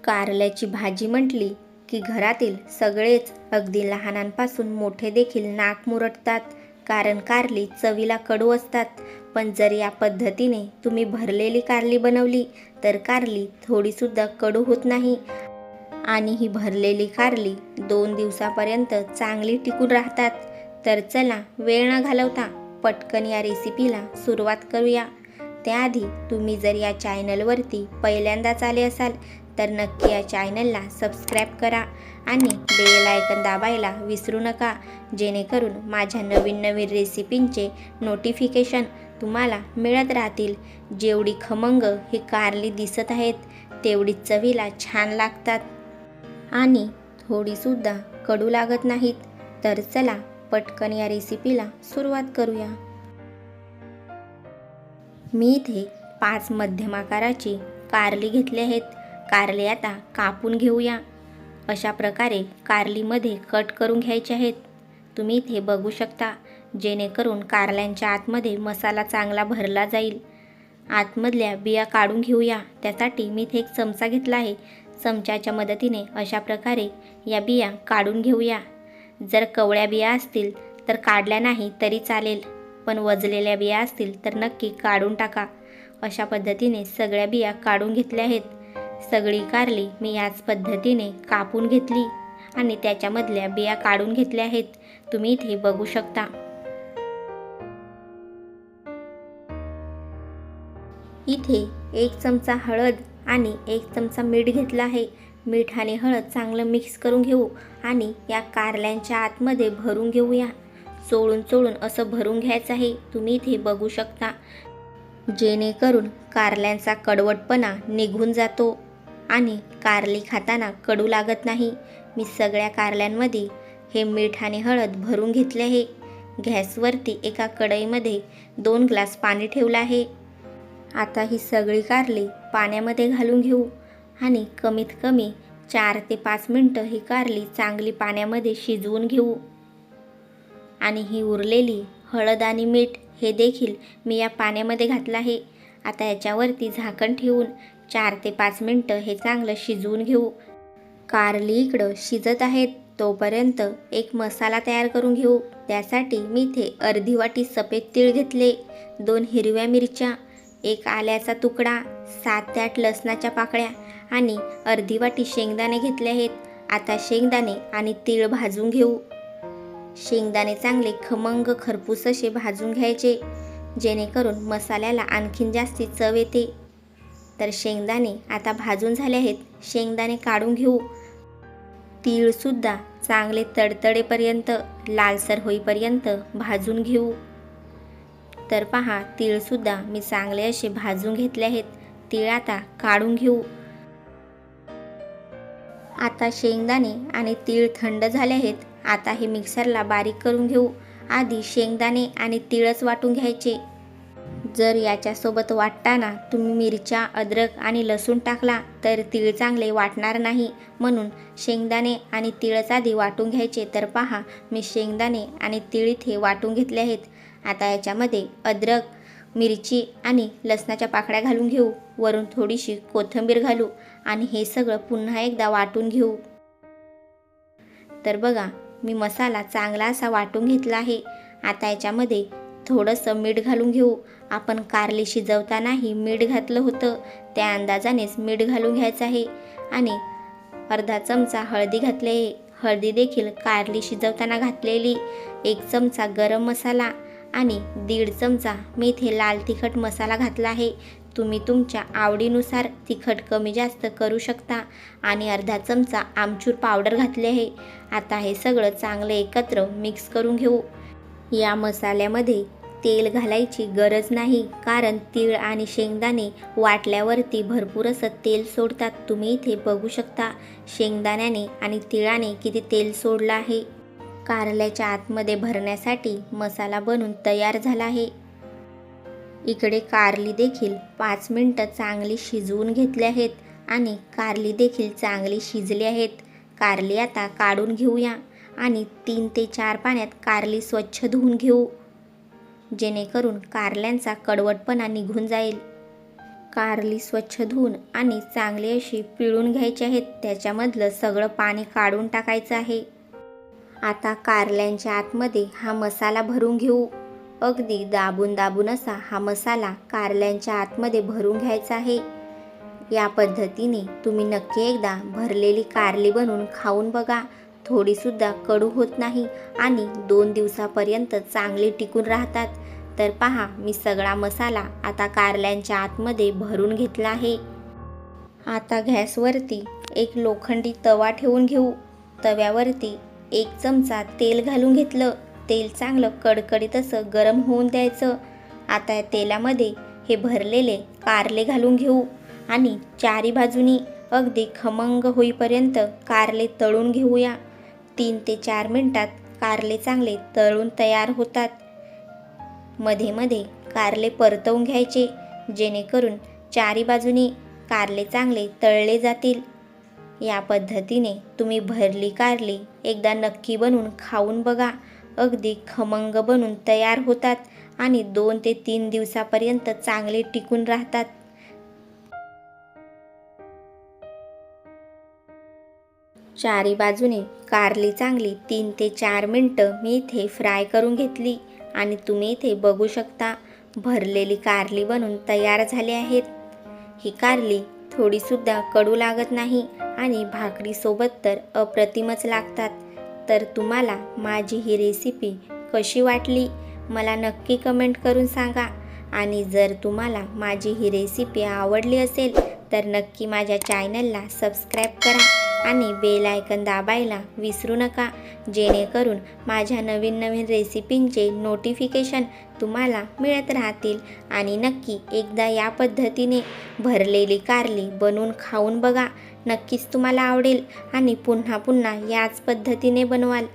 कारल्याची भाजी म्हटली की घरातील सगळेच अगदी लहानांपासून मोठे देखील नाक मुरडतात, कारण कारली चवीला कडू असतात. पण जर या पद्धतीने तुम्ही भरलेली कारली बनवली तर कारली थोडीसुद्धा कडू होत नाही आणि ही भरलेली कारली 2 दिवसापर्यंत चांगली टिकून राहतात. तर चला वेळ न घालवता पटकन या रेसिपीला सुरुवात करूया. त्याआधी तुम्ही जर या चॅनलवरती पहिल्यांदाच आले असाल तर नक्की या चॅनलला सबस्क्राईब करा आणि बेल आयकन दाबायला विसरू नका, जेणेकरून माझ्या नवीन नवीन रेसिपींचे नोटिफिकेशन तुम्हाला मिळत राहतील. जेवढी खमंग ही कारली दिसत आहेत तेवढी चवीला छान लागतात आणि थोडीसुद्धा कडू लागत नाहीत. तर चला पटकन या रेसिपीला सुरुवात करूया. मी इथे 5 मध्यम आकाराची कारली घेतली आहेत. कारली आता कापून घेऊया. अशा प्रकारे कारलीमध्ये कट करून घ्यायचे आहेत. तुम्ही इथे बघू शकता, जेणेकरून कारल्यांच्या आतमध्ये मसाला चांगला भरला जाईल. आतमधल्या बिया काढून घेऊया. त्यासाठी मी इथे एक चमचा घेतला आहे. चमच्याच्या मदतीने अशा प्रकारे या बिया काढून घेऊया. जर कवळ्या बिया असतील तर काढल्या नाही तरी चालेल, पण वजलेल्या बिया असतील तर नक्की काढून टाका. अशा पद्धतीने सगळ्या बिया काढून घेतल्या आहेत. सगळी कारली मी याच पद्धतीने कापून घेतली आणि त्याच्यामधल्या बिया काढून घेतल्या आहेत. तुम्ही इथे बघू शकता. इथे 1 चमचा हळद आणि 1 चमचा मीठ घेतला आहे. मीठ आणि हळद चांगलं मिक्स करून घेऊ आणि या कारल्यांच्या आतमध्ये भरून घेऊया. चोळून चोळून असं भरून घ्यायचं आहे. तुम्ही इथे बघू शकता, जेणेकरून कारल्यांचा कडवटपणा निघून जातो आणि कारली खाताना कडू लागत नाही. मी सगळ्या कारल्यांमध्ये हे मीठ आणि हळद भरून घेतले आहे. गॅसवरती एका कढईमध्ये 2 ग्लास पाणी ठेवलं आहे. आता ही सगळी कारली पाण्यामध्ये घालून घेऊ आणि कमीत कमी 4 ते 5 मिनटं ही कारली चांगली पाण्यामध्ये शिजवून घेऊ. आणि ही उरलेली हळद आणि मीठ हे देखील मी या पाण्यामध्ये घातलं आहे. आता याच्यावरती झाकण ठेवून 4 ते 5 मिनटं हे चांगलं शिजवून घेऊ. कारली इकडं शिजत आहेत तोपर्यंत एक मसाला तयार करून घेऊ. त्यासाठी मी इथे अर्धी वाटी सफेद तीळ घेतले, 2 हिरव्या मिरच्या, 1 आल्याचा तुकडा, 7 ते 8 लसणाच्या पाकळ्या आणि अर्धी वाटी शेंगदाणे घेतले आहेत. आता शेंगदाणे आणि तीळ भाजून घेऊ. शेंगदाणे चांगले खमंग खरपूस असे भाजून घ्यायचे, जेणेकरून मसाल्याला आणखीन जास्ती चव येते. तर शेंगदाणे आता भाजून झाले आहेत. शेंगदाणे काढून घेऊ. तीळसुद्धा चांगले तडतडेपर्यंत लालसर होईपर्यंत भाजून घेऊ. तर पहा, तीळसुद्धा मी चांगले असे भाजून घेतले आहेत. तीळ आता काढून घेऊ. आता शेंगदाणे आणि तीळ थंड झाले आहेत. आता हे मिक्सरला बारीक करून घेऊ. आधी शेंगदाणे आणि तीळच वाटून घ्यायचे. जर याच्यासोबत वाटताना तुम्ही मिरच्या, अद्रक आणि लसूण टाकला तर तीळ चांगले वाटणार नाही, म्हणून शेंगदाणे आणि तीळच आधी वाटून घ्यायचे. तर पहा, मी शेंगदाणे आणि तीळ इथे वाटून घेतले आहेत. आता याच्यामध्ये अद्रक, मिरची आणि लसणाच्या पाकळ्या घालून घेऊ. वरून थोडीशी कोथिंबीर घालू आणि हे सगळं पुन्हा एकदा वाटून घेऊ. तर बघा, मी मसाला चांगला असा वाटून घेतला आहे. आता याच्यामध्ये थोडंसं मीठ घालून घेऊ. आपण कारली शिजवतानाही मीठ घातलं होतं, त्या अंदाजानेच मीठ घालून घ्यायचं आहे. आणि अर्धा चमचा हळदी घातली आहे. हळदी देखील कारली शिजवताना घातलेली. 1 चमचा गरम मसाला आणि 1.5 चमचा मी इथे लाल तिखट मसाला घातला आहे. तुम्ही तुमच्या आवडीनुसार तिखट कमी जास्त करू शकता. आणि अर्धा चमचा आमचूर पावडर घातले आहे. आता हे सगळं चांगलं एकत्र मिक्स करून घेऊ. या मसाल्यामध्ये तेल घालायची गरज नाही, कारण तीळ आणि शेंगदाणे वाटल्यावरती भरपूर असं तेल सोडतात. तुम्ही इथे बघू शकता, शेंगदाण्याने आणि तिळाने किती तेल सोडलं आहे. कारल्याच्या आतमध्ये भरण्यासाठी मसाला बनून तयार झाला आहे. इकडे कारली देखील 5 मिनटं चांगली शिजवून घेतली आहेत आणि कारली देखील चांगली शिजली आहेत. कारली आता काढून घेऊया आणि 3 ते 4 पाण्यात कारली स्वच्छ धुवून घेऊ, जेणेकरून कारल्यांचा कडवटपणा निघून जाईल. कारली स्वच्छ धुवून आणि चांगली अशी पिळून घ्यायची आहेत. त्याच्यामधलं सगळं पाणी काढून टाकायचं आहे. आता कारल्यांच्या आतमध्ये हा मसाला भरून घेऊ. अगदी दाबून दाबून असा हा मसाला कारल्यांच्या आतमध्ये भरून घ्यायचा आहे. या पद्धतीने तुम्ही नक्की एकदा भरलेली कारली बनवून खाऊन बघा. थोडीसुद्धा कडू होत नाही आणि 2 दिवसापर्यंत चांगले टिकून राहतात. तर पहा, मी सगळा मसाला आता कारल्यांच्या आतमध्ये भरून घेतला आहे. आता गॅसवरती एक लोखंडी तवा ठेवून घेऊ. तव्यावरती 1 चमचा तेल घालून घेतलं. तेल चांगलं कडकडीत असं गरम होऊन द्यायचं. आता या तेलामध्ये हे भरलेले कारले घालून घेऊ आणि चारी बाजूनी अगदी खमंग होईपर्यंत कारले तळून घेऊया. 3 ते 4 मिनिटात कारले चांगले तळून तयार होतात. मध्ये मध्ये कारले परतवून घ्यायचे, जेणेकरून चारी बाजूनी कारले चांगले तळले जातील. या पद्धतीने तुम्ही भरली कारली एकदा नक्की बनवून खाऊन बघा. अगदी खमंग बनून तयार होतात आणि 2 ते 3 दिवसापर्यंत चांगले टिकून राहतात. चारी बाजूने कारली चांगली 3 ते 4 मिनटं मी इथे फ्राय करून घेतली आणि तुम्ही इथे बघू शकता भरलेली कारली बनून तयार झाली आहेत. ही कारली थोडीसुद्धा कडू लागत नाही आणि भाकरीसोबत तर अप्रतिमच लागतात. तर तुम्हाला माझी ही रेसिपी कशी वाटली मला नक्की कमेंट करून सांगा. आणि जर तुम्हाला माझी ही रेसिपी आवडली असेल तर नक्की माझ्या चॅनलला सबस्क्राईब करा आणि बेल आयकन दाबायला विसरू नका, जेणेकरून माझ्या नवीन नवीन रेसिपींचे नोटिफिकेशन तुम्हाला मिळत राहतील. आणि नक्की एकदा या पद्धतीने भरलेली कारली बनवून खाऊन बघा. नक्कीच तुम्हाला आवडेल आणि पुन्हा पुन्हा याच पद्धतीने बनवाल.